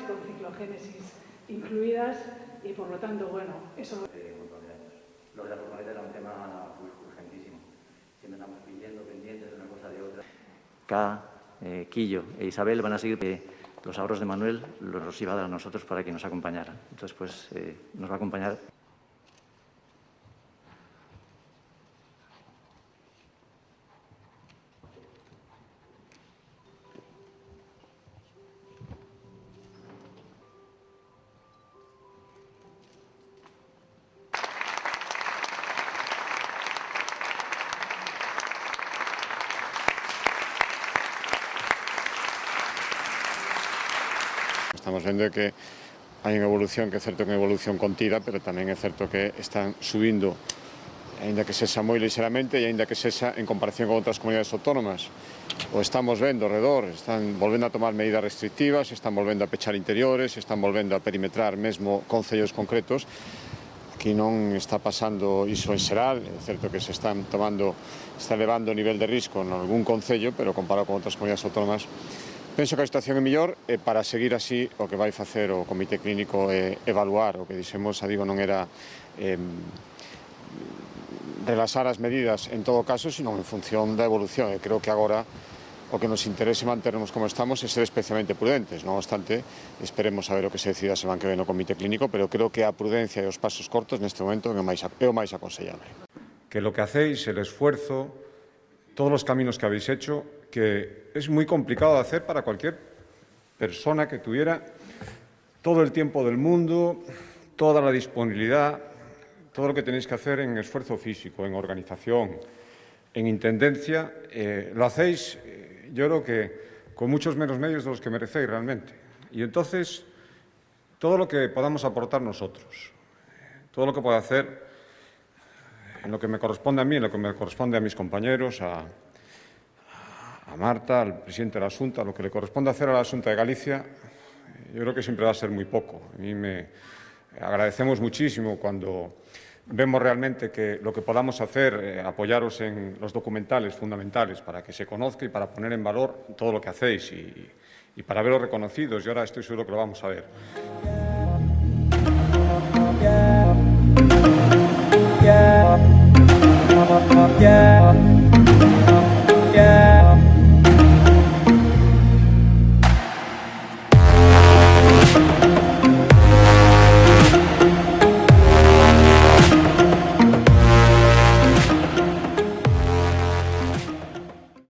Con ciclogénesis incluidas y por lo tanto, bueno, eso... Lo de la formalidad era un tema urgentísimo. Siempre estamos pidiendo, pendientes de una cosa de otra. Quillo e Isabel van a seguir. Los ahorros de Manuel los iba a dar a nosotros para que nos acompañaran. Entonces, pues, nos va a acompañar. Estamos vendo que hai unha evolución que é certo que é unha evolución contida, pero tamén é certo que están subindo, aínda que sexa moi lixeramente e aínda que sexa en comparación con outras comunidades autónomas. O estamos vendo ao redor, están volvendo a tomar medidas restrictivas, están volvendo a pechar interiores, están volvendo a perimetrar mesmo concellos concretos. Aquí non está pasando iso en xeral, é certo que se está elevando o nivel de risco en algún concello, pero comparado con outras comunidades autónomas, penso que a situación é mellor e para seguir así o que vai facer o Comité Clínico é evaluar o que dixemos, digo, non era relaxar as medidas en todo caso, sino en función da evolución. E creo que agora o que nos interese manternos como estamos é ser especialmente prudentes. Non obstante, esperemos a ver o que se decida a semana que ven no Comité Clínico, pero creo que a prudencia e os pasos cortos neste momento é o máis aconsellable. Que lo que hacéis, el esfuerzo, todos los caminos que habéis hecho, que es muy complicado de hacer para cualquier persona que tuviera todo el tiempo del mundo, toda la disponibilidad, todo lo que tenéis que hacer en esfuerzo físico, en organización, en intendencia, lo hacéis, yo creo que con muchos menos medios de los que merecéis realmente. Y entonces, todo lo que podamos aportar nosotros, todo lo que pueda hacer en lo que me corresponde a mí, en lo que me corresponde a mis compañeros, a Marta, al presidente de la Xunta, lo que le corresponde hacer a la Xunta de Galicia, yo creo que siempre va a ser muy poco. A mí me agradecemos muchísimo cuando vemos realmente que lo que podamos hacer, apoyaros en los documentales fundamentales para que se conozca y para poner en valor todo lo que hacéis y para veros reconocidos. Y ahora estoy seguro que lo vamos a ver.